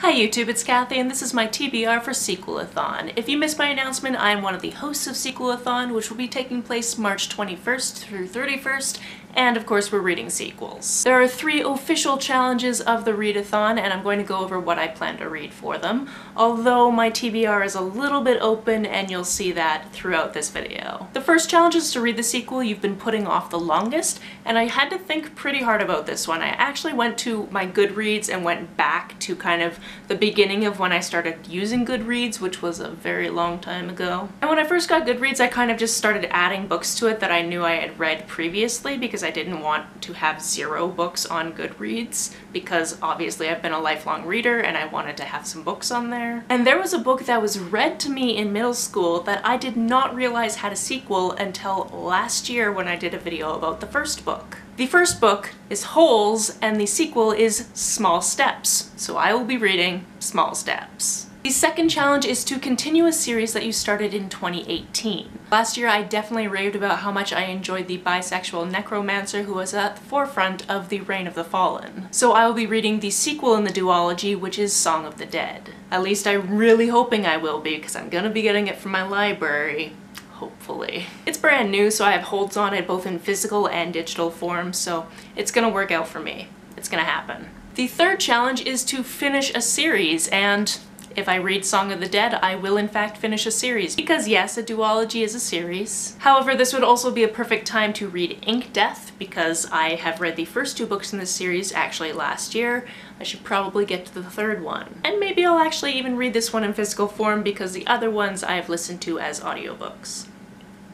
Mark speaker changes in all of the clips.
Speaker 1: Hi YouTube, it's Kathy and this is my TBR for Sequelathon. If you missed my announcement, I am one of the hosts of Sequelathon, which will be taking place March 21st through 31st, and of course we're reading sequels. There are 3 official challenges of the readathon, and I'm going to go over what I plan to read for them, although my TBR is a little bit open and you'll see that throughout this video. The first challenge is to read the sequel you've been putting off the longest, and I had to think pretty hard about this one. I actually went to my Goodreads and went back to kind of the beginning of when I started using Goodreads, which was a very long time ago. And when I first got Goodreads, I kind of just started adding books to it that I knew I had read previously because I didn't want to have 0 books on Goodreads, because obviously I've been a lifelong reader and I wanted to have some books on there. And there was a book that was read to me in middle school that I did not realize had a sequel until last year when I did a video about the first book. The first book is Holes and the sequel is Small Steps, so I will be reading Small Steps. The second challenge is to continue a series that you started in 2018. Last year I definitely raved about how much I enjoyed the bisexual necromancer who was at the forefront of the Reign of the Fallen. So I will be reading the sequel in the duology, which is Song of the Dead. At least I'm really hoping I will be, because I'm gonna be getting it from my library. Hopefully. It's brand new, so I have holds on it both in physical and digital form, so it's gonna work out for me. It's gonna happen. The third challenge is to finish a series, and if I read Song of the Dead, I will in fact finish a series, because yes, a duology is a series. However, this would also be a perfect time to read Ink Death, because I have read the first 2 books in this series actually last year. I should probably get to the third one. And maybe I'll actually even read this one in physical form, because the other ones I have listened to as audiobooks.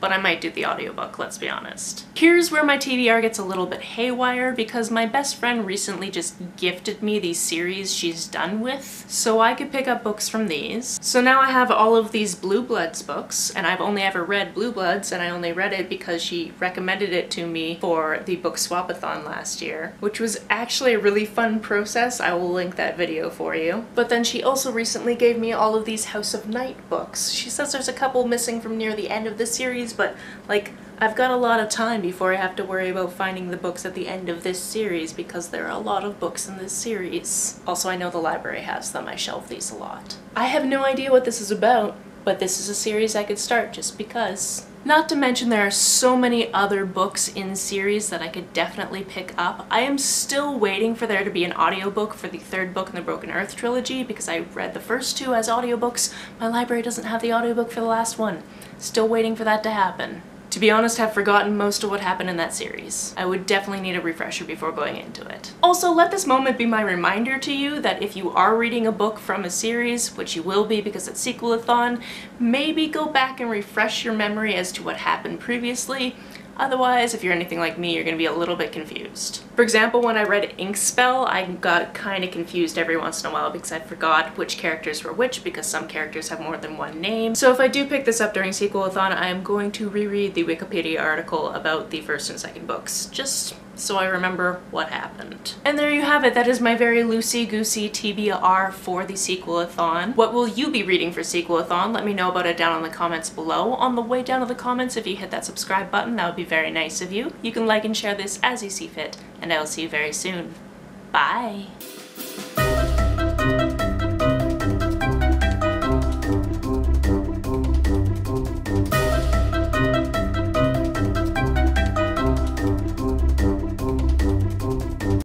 Speaker 1: But I might do the audiobook, let's be honest. Here's where my TBR gets a little bit haywire, because my best friend recently just gifted me these series she's done with, so I could pick up books from these. So now I have all of these Blue Bloods books, and I've only ever read Blue Bloods, and I only read it because she recommended it to me for the BookSwapAthon last year, which was actually a really fun process. I will link that video for you. But then she also recently gave me all of these House of Night books. She says there's a couple missing from near the end of the series, but like, I've got a lot of time before I have to worry about finding the books at the end of this series, because there are a lot of books in this series. Also, I know the library has them. I shelve these a lot. I have no idea what this is about, but this is a series I could start just because. Not to mention there are so many other books in series that I could definitely pick up. I am still waiting for there to be an audiobook for the 3rd book in the Broken Earth trilogy, because I read the first 2 as audiobooks. My library doesn't have the audiobook for the last one. Still waiting for that to happen. To be honest, I've forgotten most of what happened in that series. I would definitely need a refresher before going into it. Also, let this moment be my reminder to you that if you are reading a book from a series, which you will be because it's Sequelathon, maybe go back and refresh your memory as to what happened previously. Otherwise, if you're anything like me, you're gonna be a little bit confused. For example, when I read Inkspell, I got kind of confused every once in a while because I forgot which characters were which, because some characters have more than one name. So if I do pick this up during Sequelathon, I am going to reread the Wikipedia article about the 1st and 2nd books, just so I remember what happened. And there you have it. That is my very loosey-goosey TBR for the Sequelathon. What will you be reading for Sequelathon? Let me know about it down in the comments below. On the way down to the comments, if you hit that subscribe button, that would be very nice of you. You can like and share this as you see fit, and I will see you very soon. Bye!